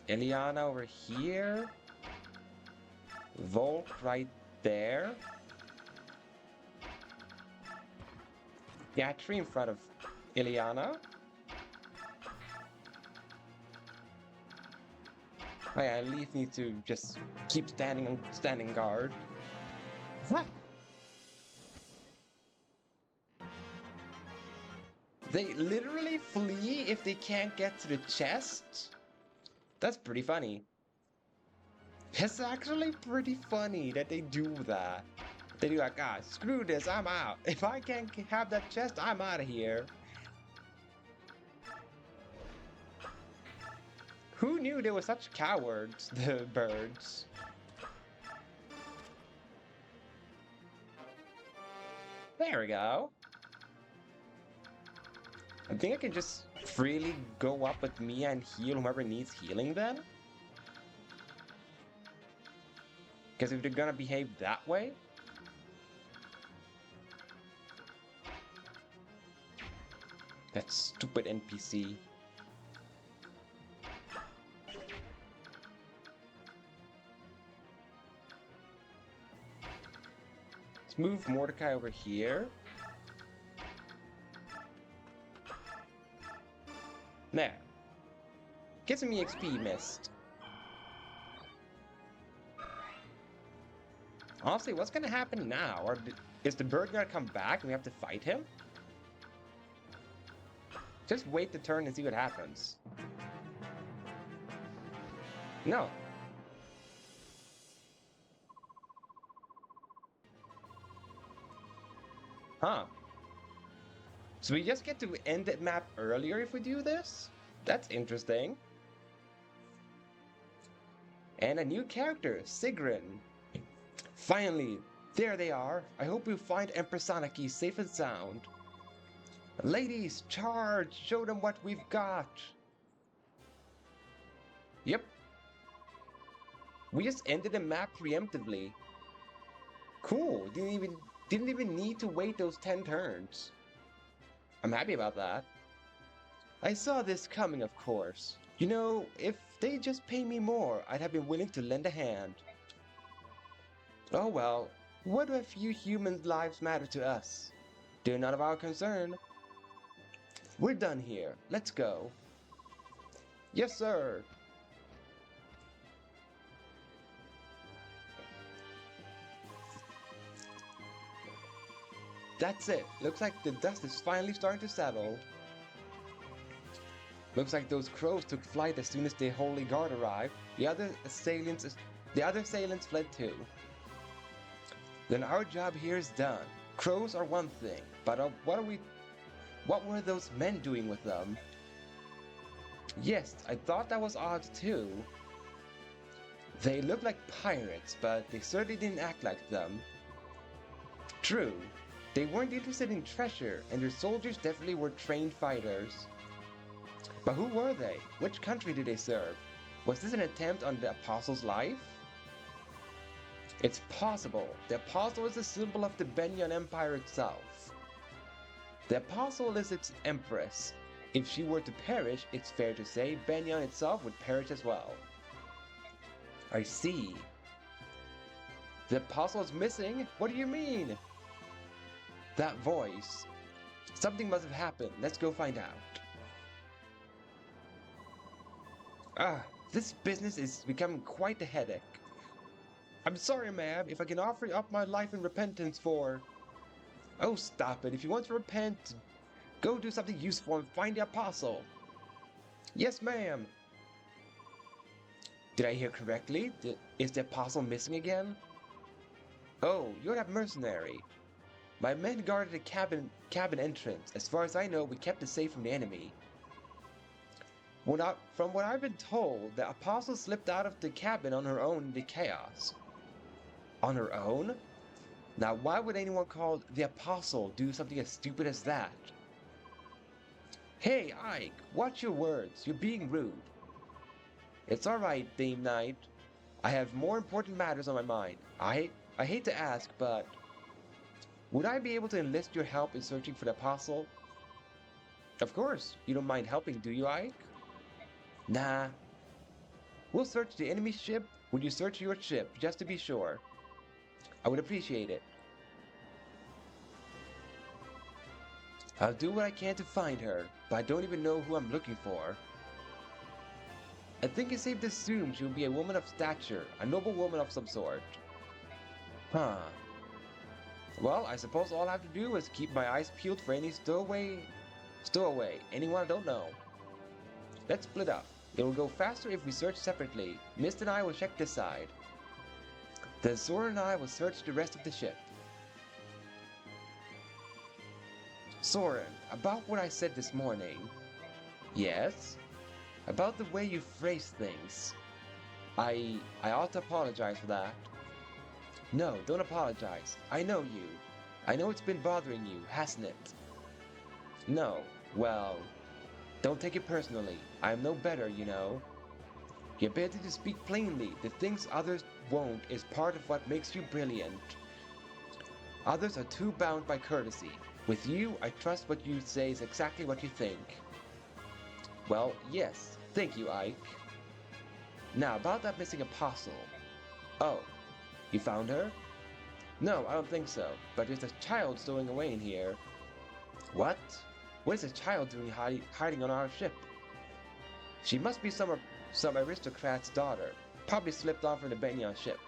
Ileana over here. Volk right there. Yeah, tree in front of Ileana. Oh yeah, Leaf needs to just keep standing guard. What? They literally flee if they can't get to the chest? That's pretty funny. It's actually pretty funny that they do that. They do like, ah, screw this, I'm out. If I can't have that chest, I'm out of here. Who knew they were such cowards, the birds? There we go. I think I can just freely go up with Mia and heal whoever needs healing then? Because if they're gonna behave that way... That stupid NPC. Let's move Mordecai over here. There. Get some EXP, Mist. Honestly, what's gonna happen now? Or is the bird gonna come back and we have to fight him? Just wait the turn and see what happens. No. Huh. So we just get to end the map earlier if we do this? That's interesting. And a new character, Sigrun. Finally, there they are. I hope you find Empress Anarchy safe and sound. Ladies, charge! Show them what we've got! Yep. We just ended the map preemptively. Cool, didn't even need to wait those 10 turns. I'm happy about that. I saw this coming, of course. You know, if they just pay me more, I'd have been willing to lend a hand. Oh well, what do a few humans' lives matter to us? They're none of our concern. We're done here. Let's go. Yes, sir. That's it. Looks like the dust is finally starting to settle. Looks like those crows took flight as soon as the Holy Guard arrived. The other assailants fled too. Then our job here is done. Crows are one thing, but what were those men doing with them? Yes, I thought that was odd too. They looked like pirates, but they certainly didn't act like them. True, they weren't interested in treasure, and their soldiers definitely were trained fighters. But who were they? Which country did they serve? Was this an attempt on the Apostle's life? It's possible. The Apostle is a symbol of the Begnion Empire itself. The Apostle is its empress. If she were to perish, it's fair to say Begnion itself would perish as well. I see. The Apostle is missing? What do you mean? That voice. Something must have happened. Let's go find out. Ah, this business is becoming quite a headache. I'm sorry, ma'am, if I can offer up my life in repentance for... Oh, stop it. If you want to repent, go do something useful and find the Apostle. Yes, ma'am. Did I hear correctly? Is the Apostle missing again? Oh, you're that mercenary. My men guarded the cabin entrance. As far as I know, we kept it safe from the enemy. From what I've been told, the Apostle slipped out of the cabin on her own in the chaos. On her own? Now, why would anyone called the Apostle do something as stupid as that? Hey, Ike, watch your words. You're being rude. It's alright, Dame Knight. I have more important matters on my mind. I hate to ask, but... would I be able to enlist your help in searching for the Apostle? Of course. You don't mind helping, do you, Ike? Nah. We'll search the enemy ship when you search your ship, just to be sure. I would appreciate it. I'll do what I can to find her, but I don't even know who I'm looking for. I think it's safe to assume she will be a woman of stature, a noble woman of some sort. Huh. Well, I suppose all I have to do is keep my eyes peeled for any stowaway, anyone I don't know. Let's split up. It will go faster if we search separately. Mist and I will check this side. Then Sora and I will search the rest of the ship. Soren, about what I said this morning. Yes? About the way you phrase things. I ought to apologize for that. No, don't apologize. I know you. I know it's been bothering you, hasn't it? No, well, don't take it personally. I am no better, you know. Your ability to speak plainly, the things others won't, is part of what makes you brilliant. Others are too bound by courtesy. With you, I trust what you say is exactly what you think. Well, yes. Thank you, Ike. Now, about that missing apostle. Oh, you found her? No, I don't think so, but there's a child stowing away in here. What? What is a child doing hiding on our ship? She must be some aristocrat's daughter, probably slipped off from the Begnion ship.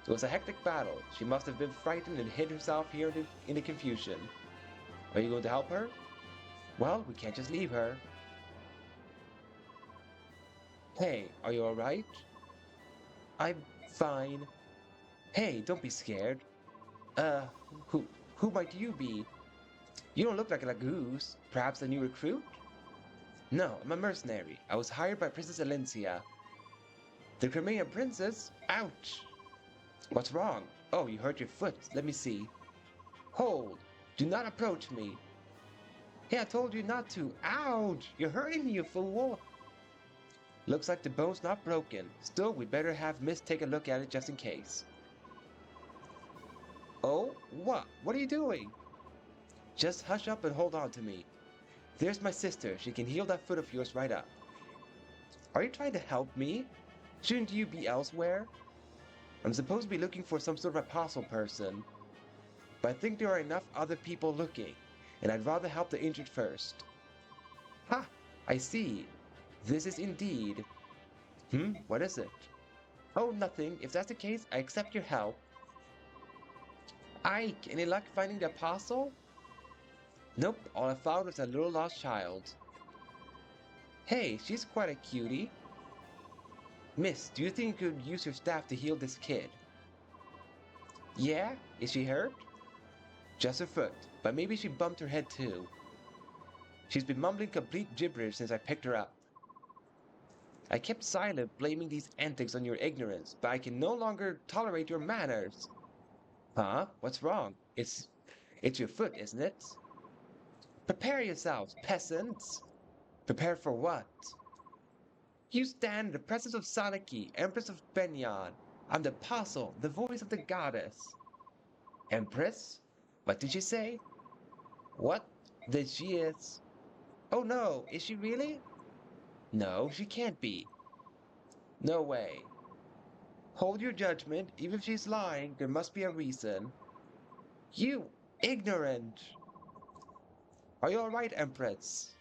It was a hectic battle. She must have been frightened and hid herself here in the confusion. Are you going to help her? Well, we can't just leave her. Hey, are you alright? I'm fine. Hey, don't be scared. Who might you be? You don't look like a goose. Perhaps a new recruit? No, I'm a mercenary. I was hired by Princess Alencia. The Crimean princess? Ouch! What's wrong? Oh, you hurt your foot. Let me see. Hold! Do not approach me. Hey, I told you not to. Ouch! You're hurting me, you fool! Looks like the bone's not broken. Still, we better have Miss take a look at it just in case. Oh, what? What are you doing? Just hush up and hold on to me. There's my sister. She can heal that foot of yours right up. Are you trying to help me? Shouldn't you be elsewhere? I'm supposed to be looking for some sort of apostle person. But I think there are enough other people looking, and I'd rather help the injured first. Ha! I see. This is indeed... What is it? Oh, nothing. If that's the case, I accept your help. Ike, any luck finding the apostle? Nope, all I found was a little lost child. Hey, she's quite a cutie. Miss, do you think you could use your staff to heal this kid? Yeah? Is she hurt? Just her foot, but maybe she bumped her head too. She's been mumbling complete gibberish since I picked her up. I kept silent, blaming these antics on your ignorance, but I can no longer tolerate your manners. Huh? What's wrong? It's your foot, isn't it? Prepare yourselves, peasants! Prepare for what? You stand in the presence of Sanaki, Empress of Begnion. I'm the apostle, the voice of the goddess. Empress? What did she say? What? That she is... Oh no, is she really? No, she can't be. No way. Hold your judgment. Even if she's lying, there must be a reason. You ignorant! Are you alright, Empress?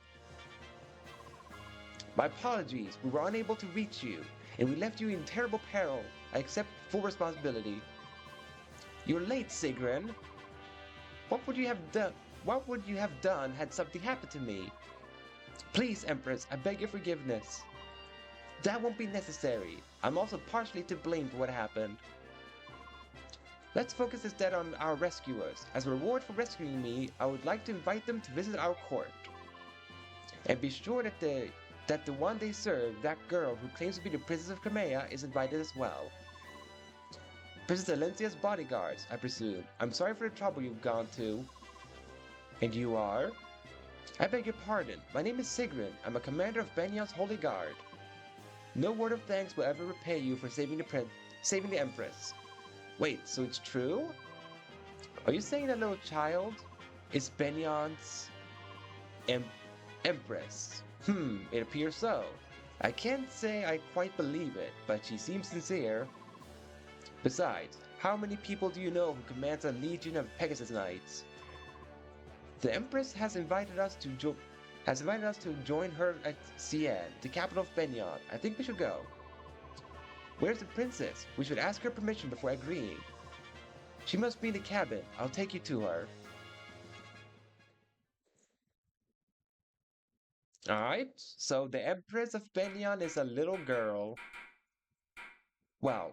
My apologies. We were unable to reach you, and we left you in terrible peril. I accept full responsibility. You're late, Sigrun. What would you have done? What would you have done had something happened to me? Please, Empress, I beg your forgiveness. That won't be necessary. I'm also partially to blame for what happened. Let's focus instead on our rescuers. As a reward for rescuing me, I would like to invite them to visit our court. And be sure that the one they serve, that girl who claims to be the Princess of Crimea, is invited as well. Princess Alencia's bodyguards, I presume. I'm sorry for the trouble you've gone to. And you are? I beg your pardon. My name is Sigrun. I'm a commander of Begnion's Holy Guard. No word of thanks will ever repay you for saving the Empress. Wait, so it's true? Are you saying that little child is Begnion's Empress? It appears so. I can't say I quite believe it, but she seems sincere. Besides, how many people do you know who commands a legion of Pegasus Knights? The Empress has invited us to join her at Cien, the capital of Begnion. I think we should go. Where's the princess? We should ask her permission before agreeing. She must be in the cabin. I'll take you to her. Alright, so the Empress of Begnion is a little girl. Well,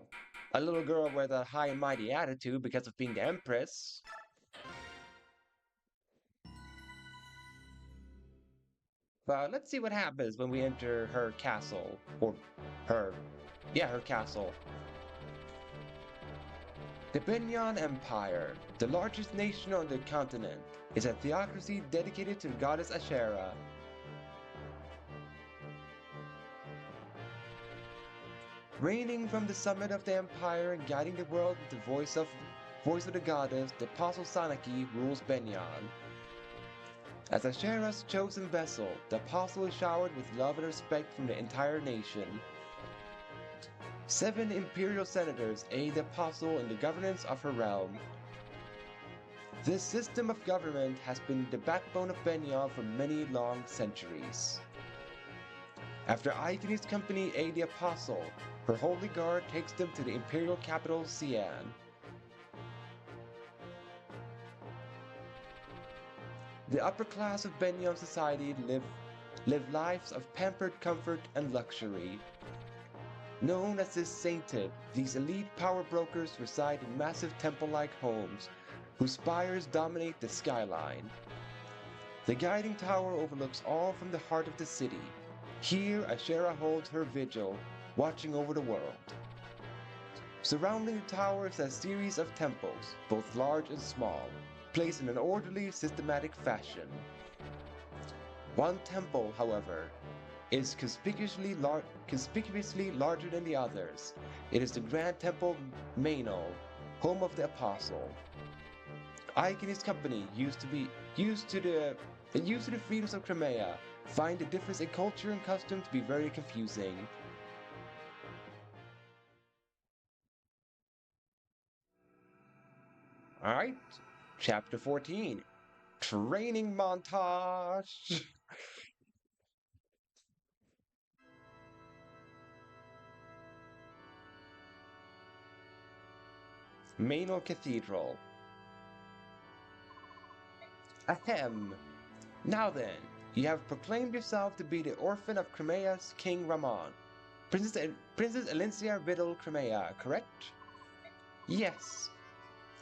a little girl with a high and mighty attitude because of being the Empress. But let's see what happens when we enter her castle. Or her. Yeah, her castle. The Begnion Empire, the largest nation on the continent, is a theocracy dedicated to the goddess Ashera. Reigning from the summit of the empire and guiding the world with the voice of the goddess, the apostle Sanaki rules Begnion. As Ashera's chosen vessel, the apostle is showered with love and respect from the entire nation. 7 imperial senators aid the apostle in the governance of her realm. This system of government has been the backbone of Begnion for many long centuries. After Ivany's company aid the apostle, her holy guard takes them to the imperial capital Cien. The upper class of Begnion society live lives of pampered comfort and luxury. Known as the Sainted, these elite power brokers reside in massive temple-like homes, whose spires dominate the skyline. The guiding tower overlooks all from the heart of the city. Here, Ashera holds her vigil, watching over the world. Surrounding the tower is a series of temples, both large and small, placed in an orderly, systematic fashion. One temple, however, is conspicuously larger than the others. It is the Grand Temple Mano, home of the Apostle. Ike and his company used to the freedoms of Crimea, find the difference in culture and custom to be very confusing. Alright, Chapter 14. Training Montage! Mano Cathedral. Ahem! Now then, you have proclaimed yourself to be the orphan of Crimea's King Ramon. Princess Elincia Riddle Crimea, correct? Yes.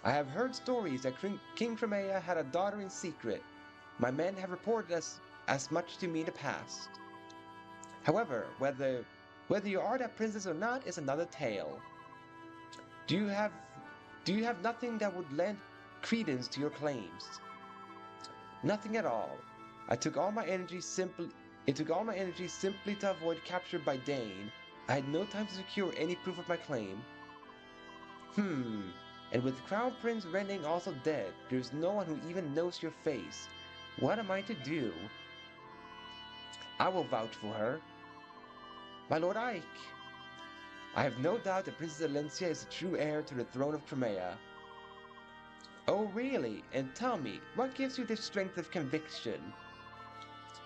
I have heard stories that King Crimea had a daughter in secret. My men have reported as much to me in the past. However, whether you are that princess or not is another tale. Do you have nothing that would lend credence to your claims? Nothing at all. It took all my energy simply to avoid capture by Dane. I had no time to secure any proof of my claim. And with Crown Prince Renning also dead, there's no one who even knows your face. What am I to do? I will vouch for her. My Lord Ike! I have no doubt that Princess Elincia is the true heir to the throne of Crimea. Oh really? And tell me, what gives you this strength of conviction?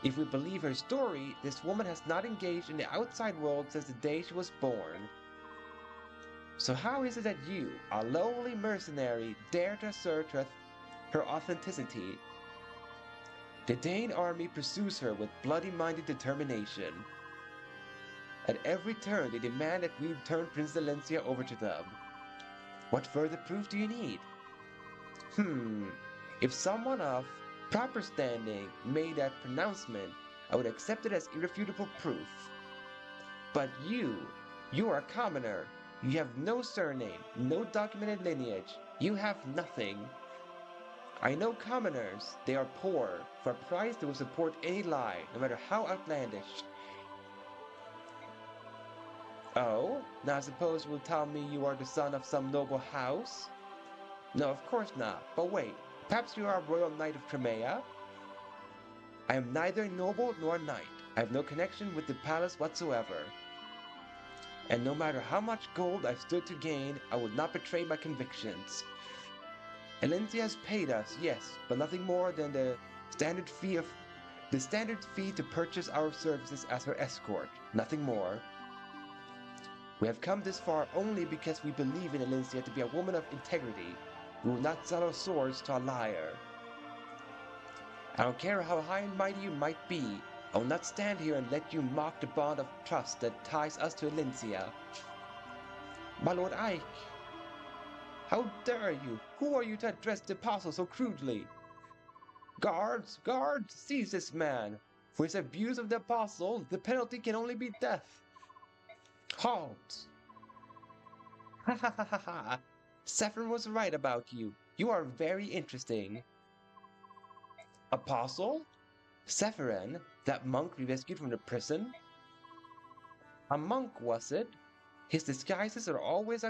If we believe her story, this woman has not engaged in the outside world since the day she was born. So how is it that you, a lowly mercenary, dare to assert her authenticity? The Dane army pursues her with bloody-minded determination. At every turn they demand that we turn Princess Elincia over to them. What further proof do you need? If someone of proper standing made that pronouncement, I would accept it as irrefutable proof. But you are a commoner. You have no surname, no documented lineage. You have nothing. I know commoners. They are poor. For a price they will support any lie, no matter how outlandish. Oh? Now I suppose you will tell me you are the son of some noble house? No, of course not. But wait, perhaps you are a royal knight of Crimea? I am neither a noble nor a knight. I have no connection with the palace whatsoever. And no matter how much gold I stood to gain, I would not betray my convictions. Elencia has paid us, yes, but nothing more than standard fee the standard fee to purchase our services as her escort, nothing more. We have come this far only because we believe in Elencia to be a woman of integrity. We will not sell our swords to a liar. I don't care how high and mighty you might be, I will not stand here and let you mock the bond of trust that ties us to Elencia. My lord Ike, how dare you? Who are you to address the apostle so crudely? Guards, guards, seize this man! For his abuse of the apostle, the penalty can only be death. Halt! Ha ha ha ha ha! Saffron was right about you. You are very interesting. Apostle? Saffron, that monk we rescued from the prison? A monk, was it? His disguises are always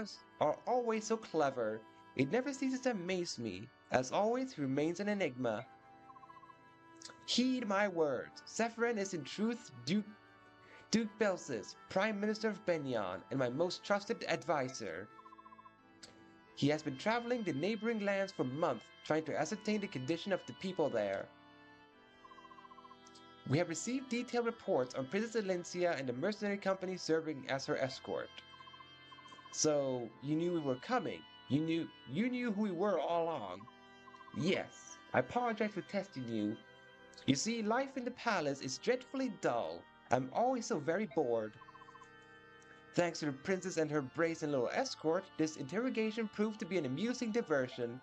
so clever. It never ceases to amaze me. As always, he remains an enigma. Heed my words. Saffron is in truth Duke Belsis, Prime Minister of Begnion, and my most trusted advisor. He has been traveling the neighboring lands for months, trying to ascertain the condition of the people there. We have received detailed reports on Princess Elencia and the mercenary company serving as her escort. So, you knew we were coming. You knew who we were all along. Yes, I apologize for testing you. You see, life in the palace is dreadfully dull. I'm always so very bored. Thanks to the princess and her brazen little escort, this interrogation proved to be an amusing diversion.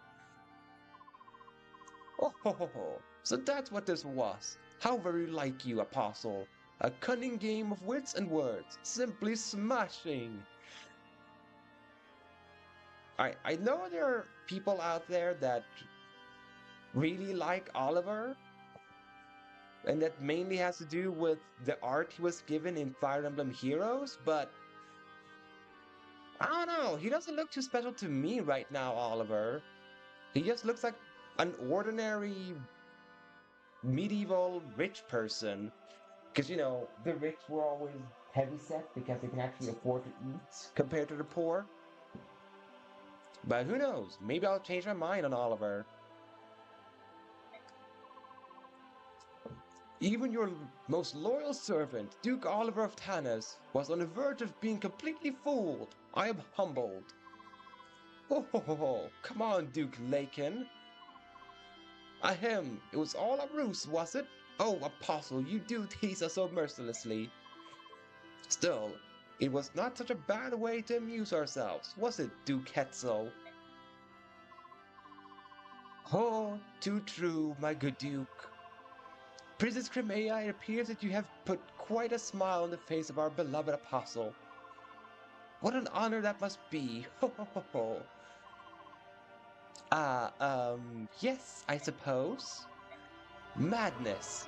Oh ho ho ho, so that's what this was. How very like you, Apostle. A cunning game of wits and words. Simply smashing. I know there are people out there that really like Oliver, and that mainly has to do with the art he was given in Fire Emblem Heroes, but I don't know, he doesn't look too special to me right now, Oliver. He just looks like an ordinary medieval rich person. Because, you know, the rich were always heavyset because they can actually afford to eat compared to the poor. But who knows? Maybe I'll change my mind on Oliver. Even your most loyal servant, Duke Oliver of Tanis, was on the verge of being completely fooled. I am humbled. Ho ho ho ho! Come on, Duke Lakin. Ahem, it was all a ruse, was it? Oh, Apostle, you do tease us so mercilessly. Still, it was not such a bad way to amuse ourselves, was it, Duke Hetzel? Oh, too true, my good Duke. Princess Crimea, it appears that you have put quite a smile on the face of our beloved Apostle. What an honor that must be, ho ho ho ho. Yes, I suppose. Madness.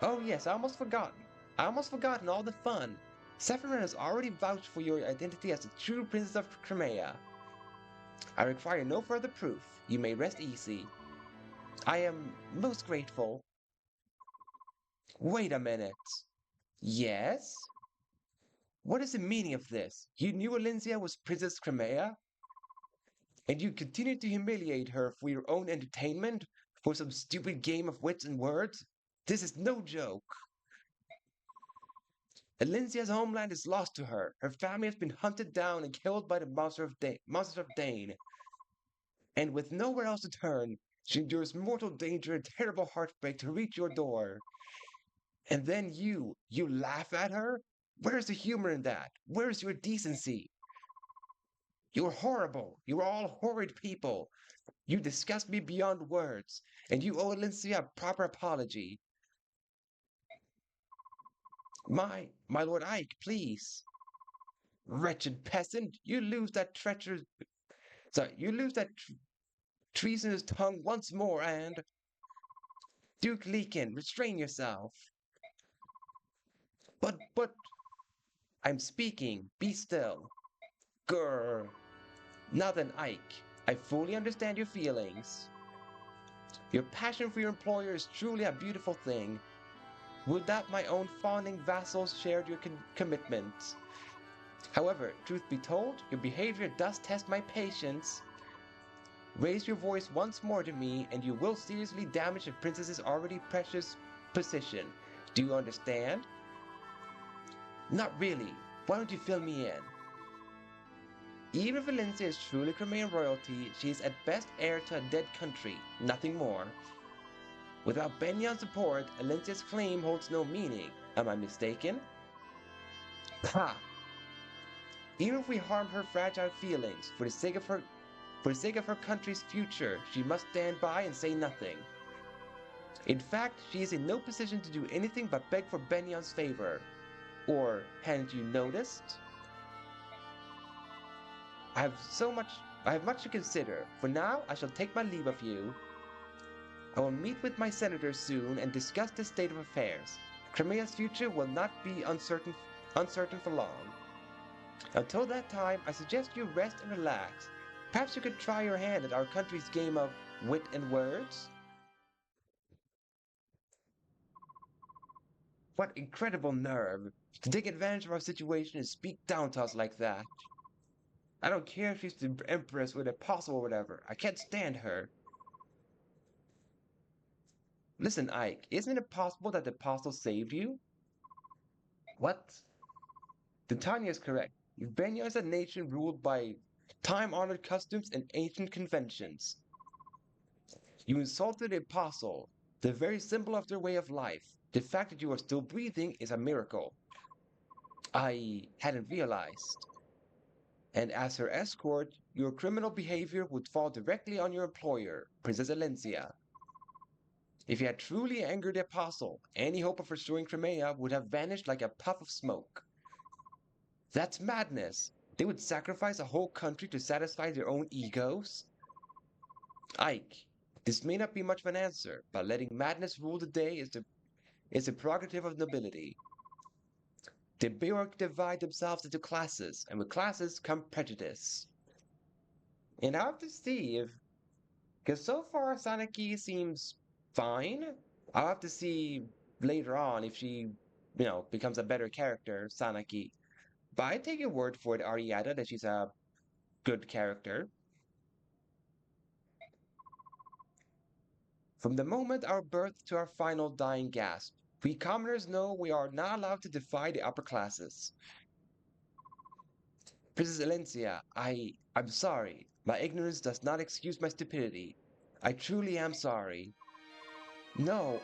Oh yes, I almost forgotten all the fun. Sephiroth has already vouched for your identity as the true Princess of Crimea. I require no further proof. You may rest easy. I am most grateful. Wait a minute. Yes? What is the meaning of this? You knew Alencia was Princess Crimea? And you continued to humiliate her for your own entertainment? For some stupid game of wits and words? This is no joke. Alencia's homeland is lost to her. Her family has been hunted down and killed by the monsters of Dane. And with nowhere else to turn, she endures mortal danger and terrible heartbreak to reach your door. And then you laugh at her? Where's the humor in that? Where's your decency? You're horrible. You're all horrid people. You disgust me beyond words, and you owe Alencia a proper apology. My Lord Ike, please. Wretched peasant, you lose that treasonous tongue once more, and Duke Leakin, restrain yourself. But I'm speaking. Be still. Grr. Now then, Ike, I fully understand your feelings. Your passion for your employer is truly a beautiful thing. Would that my own fawning vassals shared your commitments. However, truth be told, your behavior does test my patience. Raise your voice once more to me, and you will seriously damage the princess's already precious position. Do you understand? Not really. Why don't you fill me in? Even if Valencia is truly Crimean royalty, she is at best heir to a dead country, nothing more. Without Begnion's support, Valencia's claim holds no meaning. Am I mistaken? Ha! Even if we harm her fragile feelings, for the sake of her country's future, she must stand by and say nothing. In fact, she is in no position to do anything but beg for Begnion's favor. Or hadn't you noticed? I have so much I have much to consider. For now, I shall take my leave of you. I will meet with my senators soon and discuss the state of affairs. Crimea's future will not be uncertain for long. Until that time, I suggest you rest and relax. Perhaps you could try your hand at our country's game of wit and words? What incredible nerve to take advantage of our situation and speak down to us like that. I don't care if she's the Empress or the Apostle or whatever. I can't stand her. Listen, Ike, isn't it possible that the Apostle saved you? What? Titania is correct. Ubenia is a nation ruled by time-honored customs and ancient conventions. You insulted the Apostle, the very symbol of their way of life. The fact that you are still breathing is a miracle. I hadn't realized. And as her escort, your criminal behavior would fall directly on your employer, Princess Alencia. If you had truly angered the Apostle, any hope of restoring Crimea would have vanished like a puff of smoke. That's madness. They would sacrifice a whole country to satisfy their own egos? Ike, this may not be much of an answer, but letting madness rule the day is the prerogative of nobility. The Bjork divide themselves into classes, and with classes come prejudice. And I have to see if, because so far Sanaki seems fine. I'll have to see later on if she, becomes a better character, Sanaki. But I take your word for it, Ariada, that she's a good character. From the moment our birth to our final dying gasp, we commoners know we are not allowed to defy the upper classes. Princess Alencia, I'm sorry. My ignorance does not excuse my stupidity. I truly am sorry. No,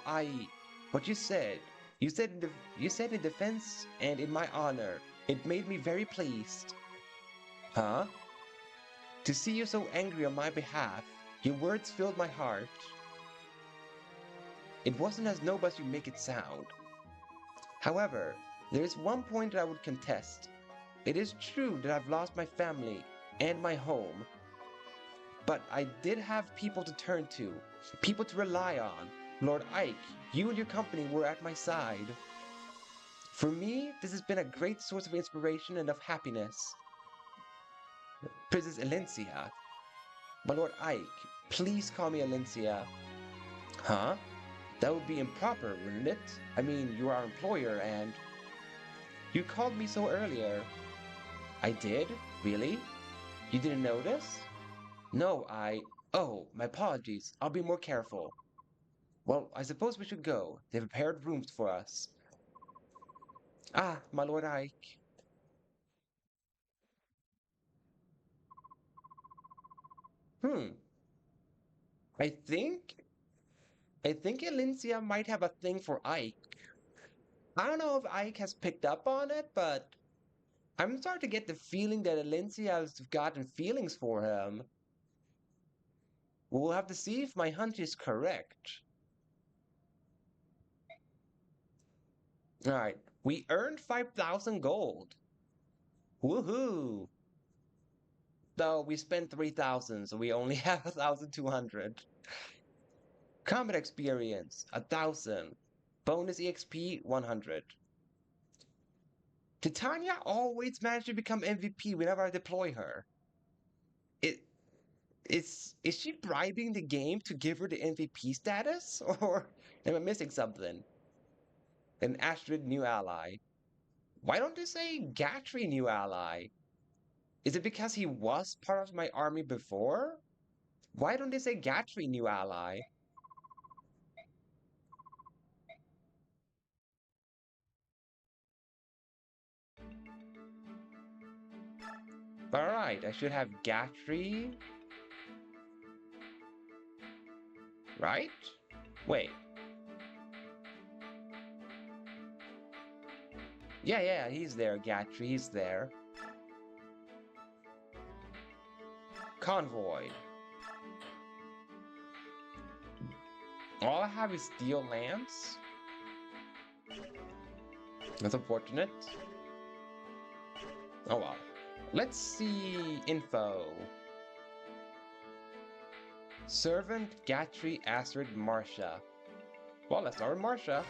what you said in defense and in my honor. It made me very pleased. Huh? To see you so angry on my behalf, your words filled my heart. It wasn't as noble as you make it sound. However, there is one point that I would contest. It is true that I've lost my family and my home, but I did have people to turn to, people to rely on. Lord Ike, you and your company were at my side. For me, this has been a great source of inspiration and of happiness. Princess Alencia. My Lord Ike, please call me Alencia. Huh? That would be improper, wouldn't it? I mean, you are our employer and... You called me so earlier. I did? Really? You didn't notice? No, Oh, my apologies. I'll be more careful. Well, I suppose we should go. They've prepared rooms for us. Ah, my Lord Ike. Hmm. I think... I think Alencia might have a thing for Ike. I don't know if Ike has picked up on it, but I'm starting to get the feeling that Alencia has gotten feelings for him. We'll have to see if my hunch is correct. Alright, we earned 5,000 gold. Woohoo! Though we spent 3,000, so we only have 1,200. Combat experience, 1,000. Bonus EXP, 100. Titania always managed to become MVP whenever I deploy her. It is she bribing the game to give her the MVP status? Or am I missing something? Then Astrid, new ally. Why don't you say Gatry, new ally? Is it because he was part of my army before? Why don't they say Gatry, new ally? Alright, I should have Gatry. Right? Wait. Yeah, he's there, Gatry, he's there. Convoy. All I have is steel lance. That's unfortunate. Oh well. Let's see info. Servant, Gatry, Astrid, Marcia. Well, let's start with Marcia.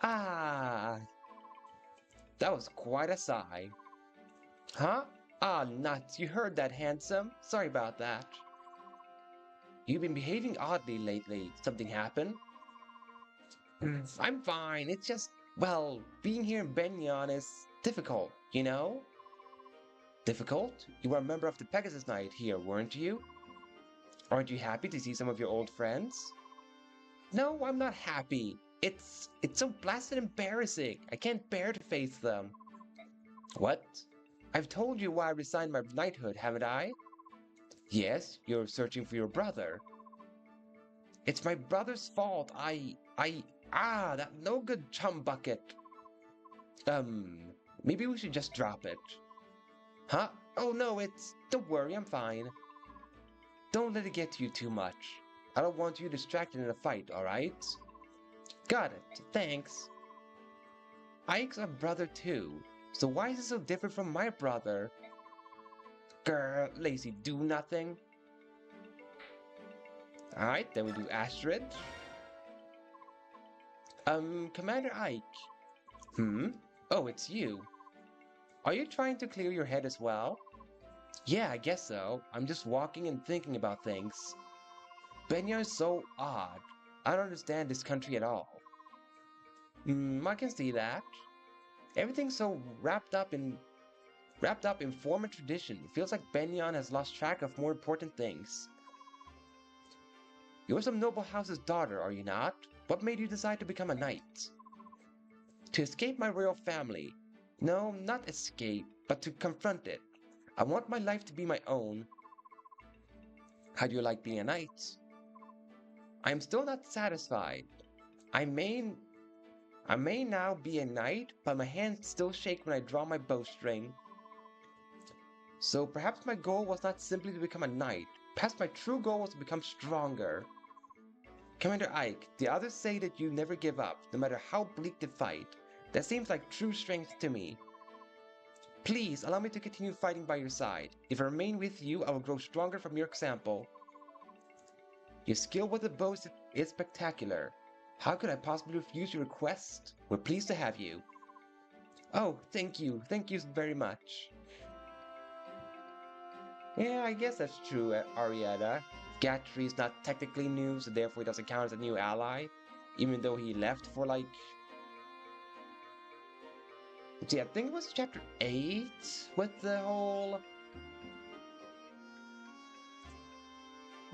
Ah, that was quite a sigh. Huh? Ah, nuts, you heard that, handsome. Sorry about that. You've been behaving oddly lately. Something happened? I'm fine. It's just, well, being here in Begnion is difficult, you know? Difficult? You were a member of the Pegasus Knight here, weren't you? Aren't you happy to see some of your old friends? No, I'm not happy. It's so blasted embarrassing. I can't bear to face them. What? I've told you why I resigned my knighthood, haven't I? Yes, you're searching for your brother. It's my brother's fault. That no good chum bucket. Maybe we should just drop it. Huh? Oh no, don't worry, I'm fine. Don't let it get to you too much. I don't want you distracted in a fight, alright? Got it, thanks. Ike's a brother too, so why is it so different from my brother? Grr, lazy do-nothing. Alright, then we do Astrid. Commander Ike. Oh, it's you. Are you trying to clear your head as well? Yeah, I guess so. I'm just walking and thinking about things. Begnion is so odd. I don't understand this country at all. I can see that. Everything's so wrapped up in form and tradition. It feels like Begnion has lost track of more important things. You're some noble house's daughter, are you not? What made you decide to become a knight? To escape my royal family. No, not escape, but to confront it. I want my life to be my own. How do you like being a knight? I am still not satisfied. I may now be a knight, but my hands still shake when I draw my bowstring. So perhaps my goal was not simply to become a knight. Perhaps my true goal was to become stronger. Commander Ike, the others say that you never give up, no matter how bleak the fight. That seems like true strength to me. Please, allow me to continue fighting by your side. If I remain with you, I will grow stronger from your example. Your skill with the bow is spectacular. How could I possibly refuse your request? We're pleased to have you. Oh, thank you very much. Yeah, I guess that's true, Arietta. Gatry is not technically new, so therefore he doesn't count as a new ally, even though he left for like... See, I think it was chapter 8 with the whole...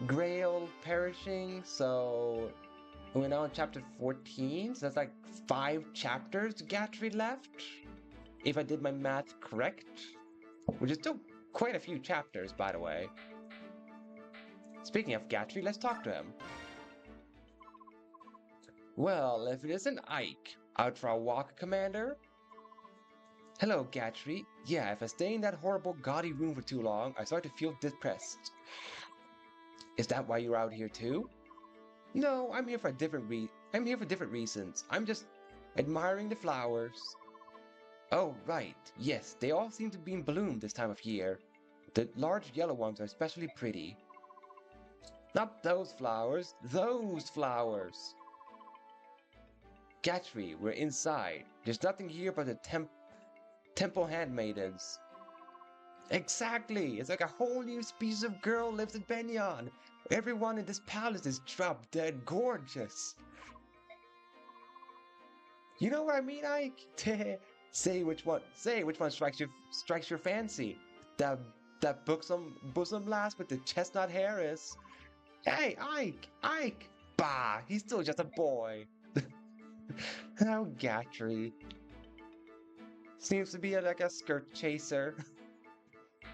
Grail perishing, so... We're now in chapter 14, so that's like 5 chapters Gatry left, if I did my math correct. Which is still quite a few chapters, by the way. Speaking of Gatry, let's talk to him. Well, if it isn't Ike, out for a walk, Commander? Hello, Gatry. Yeah, if I stay in that horrible gaudy room for too long, I start to feel depressed. Is that why you're out here too? No, I'm here for different reasons. I'm just admiring the flowers. Oh, right. Yes, they all seem to be in bloom this time of year. The large yellow ones are especially pretty. Not those flowers, those flowers! Gatry, we're inside. There's nothing here but the temple handmaidens. Exactly! It's like a whole new species of girl lives in Begnion. Everyone in this palace is drop dead gorgeous. You know what I mean, Ike? Say which one. Say which one strikes your fancy. That that bosom lass with the chestnut hair is. Hey, Ike, Ike. Bah, he's still just a boy. How Gatry seems to be like a skirt chaser.